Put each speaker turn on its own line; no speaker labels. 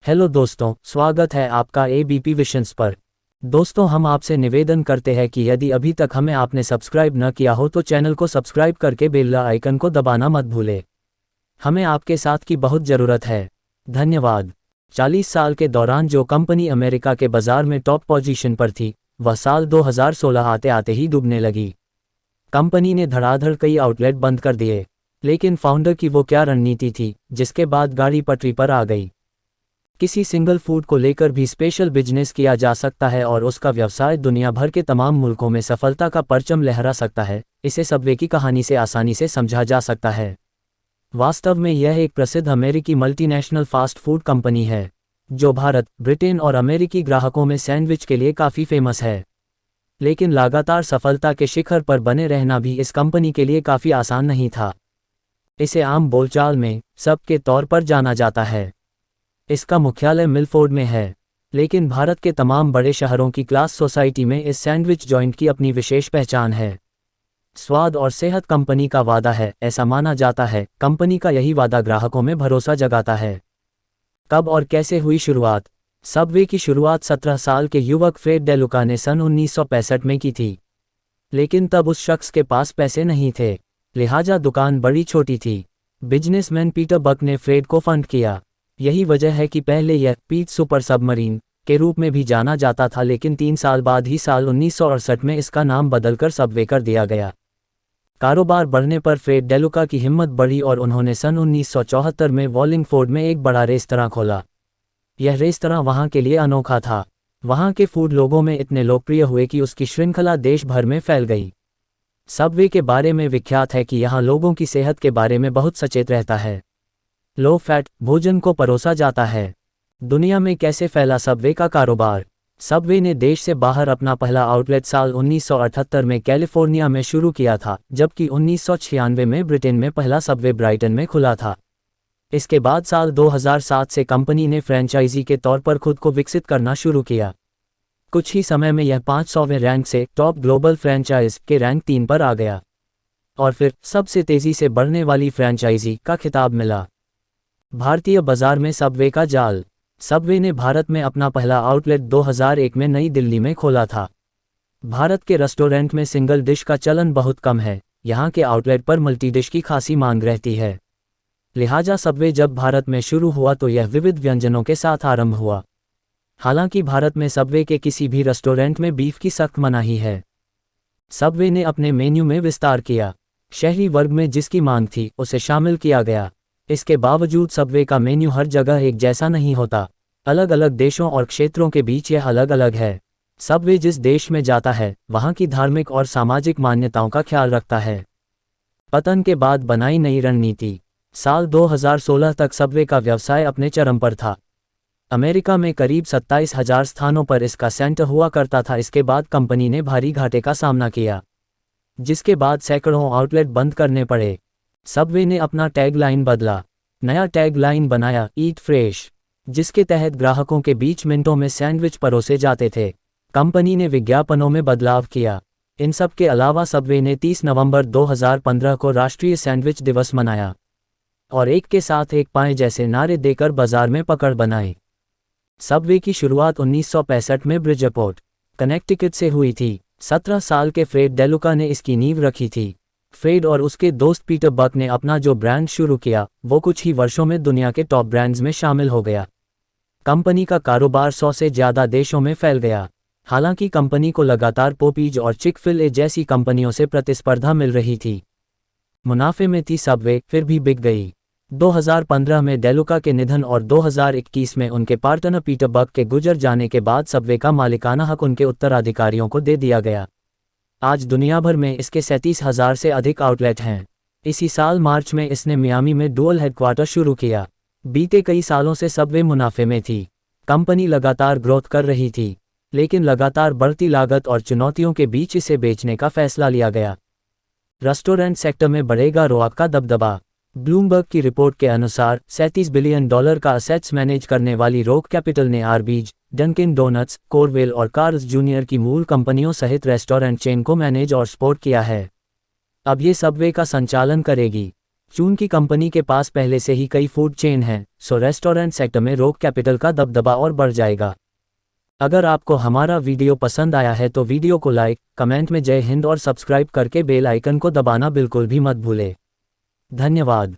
Hello दोस्तों, स्वागत है आपका एबीपी विशंस पर। दोस्तों, हम आपसे निवेदन करते हैं कि यदि अभी तक हमें आपने सब्सक्राइब न किया हो तो चैनल को सब्सक्राइब करके बेल आइकन को दबाना मत भूलें। हमें आपके साथ की बहुत ज़रूरत है। धन्यवाद। 40 साल के दौरान जो कंपनी अमेरिका के बाजार में टॉप पोजीशन पर थी, वह साल 2016 आते आते ही डूबने लगी। कंपनी ने धड़ाधड़ कई आउटलेट बंद कर दिए, लेकिन फाउंडर की वो क्या रणनीति थी जिसके बाद गाड़ी पटरी पर आ गई। किसी सिंगल फूड को लेकर भी स्पेशल बिजनेस किया जा सकता है और उसका व्यवसाय दुनिया भर के तमाम मुल्कों में सफलता का परचम लहरा सकता है। इसे सबवे की कहानी से आसानी से समझा जा सकता है। वास्तव में यह एक प्रसिद्ध अमेरिकी मल्टीनेशनल फास्ट फूड कंपनी है, जो भारत, ब्रिटेन और अमेरिकी ग्राहकों में सैंडविच के लिए काफ़ी फेमस है। लेकिन लगातार सफलता के शिखर पर बने रहना भी इस कंपनी के लिए काफ़ी आसान नहीं था। इसे आम बोलचाल में सब के तौर पर जाना जाता है। इसका मुख्यालय मिलफोर्ड में है, लेकिन भारत के तमाम बड़े शहरों की क्लास सोसाइटी में इस सैंडविच जॉइंट की अपनी विशेष पहचान है। स्वाद और सेहत कंपनी का वादा है, ऐसा माना जाता है। कंपनी का यही वादा ग्राहकों में भरोसा जगाता है। कब और कैसे हुई शुरुआत? सबवे की शुरुआत 17 साल के युवक फ्रेड डेलुका ने सन 1965 में की थी। लेकिन तब उस शख्स के पास पैसे नहीं थे, लिहाजा दुकान बड़ी छोटी थी। बिजनेसमैन पीटर बक ने फ्रेड को फंड किया। यही वजह है कि पहले यह पीट सुपर सबमरीन के रूप में भी जाना जाता था, लेकिन 3 साल बाद ही साल 1968 में इसका नाम बदलकर सबवे कर दिया गया। कारोबार बढ़ने पर फ्रेड डेलुका की हिम्मत बढ़ी और उन्होंने सन 1974 में वॉलिंगफोर्ड में एक बड़ा रेस्तरां खोला। यह रेस्तरां वहां के लिए अनोखा था। वहां के फूड लोगों में इतने लोकप्रिय हुए कि उसकी श्रृंखला देश भर में फैल गई। सबवे के बारे में विख्यात है कि यहाँ लोगों की सेहत के बारे में बहुत सचेत रहता है। लो फैट भोजन को परोसा जाता है। दुनिया में कैसे फैला सबवे का कारोबार? सबवे ने देश से बाहर अपना पहला आउटलेट साल 1978 में कैलिफोर्निया में शुरू किया था, जबकि 1996 में ब्रिटेन में पहला सबवे ब्राइटन में खुला था। इसके बाद साल 2007 से कंपनी ने फ्रेंचाइजी के तौर पर खुद को विकसित करना शुरू किया। कुछ ही समय में यह 500वें रैंक से टॉप ग्लोबल फ्रेंचाइज के रैंक 3 पर आ गया और फिर सबसे तेज़ी से बढ़ने वाली फ्रेंचाइजी का खिताब मिला। भारतीय बाजार में सबवे का जाल। सबवे ने भारत में अपना पहला आउटलेट 2001 में नई दिल्ली में खोला था। भारत के रेस्टोरेंट में सिंगल डिश का चलन बहुत कम है। यहाँ के आउटलेट पर मल्टी डिश की खासी मांग रहती है। लिहाजा सबवे जब भारत में शुरू हुआ तो यह विविध व्यंजनों के साथ आरंभ हुआ। हालांकि भारत में सबवे के किसी भी रेस्टोरेंट में बीफ की सख्त मनाही है। सबवे ने अपने मेन्यू में विस्तार किया। शहरी वर्ग में जिसकी मांग थी उसे शामिल किया गया। इसके बावजूद सबवे का मेन्यू हर जगह एक जैसा नहीं होता। अलग अलग देशों और क्षेत्रों के बीच यह अलग अलग है। सबवे जिस देश में जाता है वहाँ की धार्मिक और सामाजिक मान्यताओं का ख्याल रखता है। पतन के बाद बनाई नई रणनीति। साल 2016 तक सबवे का व्यवसाय अपने चरम पर था। अमेरिका में करीब 27,000 स्थानों पर इसका सेंटर हुआ करता था। इसके बाद कंपनी ने भारी घाटे का सामना किया, जिसके बाद सैकड़ों आउटलेट बंद करने पड़े। सबवे ने अपना टैगलाइन बदला। नया टैगलाइन बनाया, ईट फ्रेश, जिसके तहत ग्राहकों के बीच मिनटों में सैंडविच परोसे जाते थे। कंपनी ने विज्ञापनों में बदलाव किया। इन सब के अलावा सबवे ने 30 नवंबर 2015 को राष्ट्रीय सैंडविच दिवस मनाया और एक के साथ एक पाएं जैसे नारे देकर बाजार में पकड़ बनाई। सबवे की शुरुआत 1965 में ब्रिजपोर्ट, कनेक्टिकट से हुई थी। 17 साल के फ्रेड डेलुका ने इसकी नींव रखी थी। फ्रेड और उसके दोस्त पीटर बक ने अपना जो ब्रांड शुरू किया वो कुछ ही वर्षों में दुनिया के टॉप ब्रांड्स में शामिल हो गया। कंपनी का कारोबार 100 से ज़्यादा देशों में फैल गया। हालांकि कंपनी को लगातार पोपीज और चिक-फिल-ए जैसी कंपनियों से प्रतिस्पर्धा मिल रही थी। मुनाफे में थी सबवे, फिर भी बिक गई। 2015 में डेलुका के निधन और 2021 में उनके पार्टनर पीटर बक के गुजर जाने के बाद सबवे का मालिकाना हक उनके उत्तराधिकारियों को दे दिया गया। आज दुनिया भर में इसके 37,000 से अधिक आउटलेट हैं। इसी साल मार्च में इसने मियामी में डुअल हेडक्वार्टर शुरू किया। बीते कई सालों से सबवे मुनाफे में थी। कंपनी लगातार ग्रोथ कर रही थी, लेकिन लगातार बढ़ती लागत और चुनौतियों के बीच इसे बेचने का फैसला लिया गया। रेस्टोरेंट सेक्टर में बढ़ेगा रोआक का दबदबा। ब्लूमबर्ग की रिपोर्ट के अनुसार $37 बिलियन का असेट्स मैनेज करने वाली रोक कैपिटल ने आरबीज, डंकिन डोनट्स, कोरवेल और कार्ल्स जूनियर की मूल कंपनियों सहित रेस्टोरेंट चेन को मैनेज और सपोर्ट किया है। अब ये सबवे का संचालन करेगी। चूंकि कंपनी के पास पहले से ही कई फूड चेन हैं, सो रेस्टोरेंट सेक्टर में रोक कैपिटल का दबदबा और बढ़ जाएगा। अगर आपको हमारा वीडियो पसंद आया है तो वीडियो को लाइक, कमेंट में जय हिंद और सब्सक्राइब करके बेल आइकन को दबाना बिल्कुल भी मत भूलें। धन्यवाद।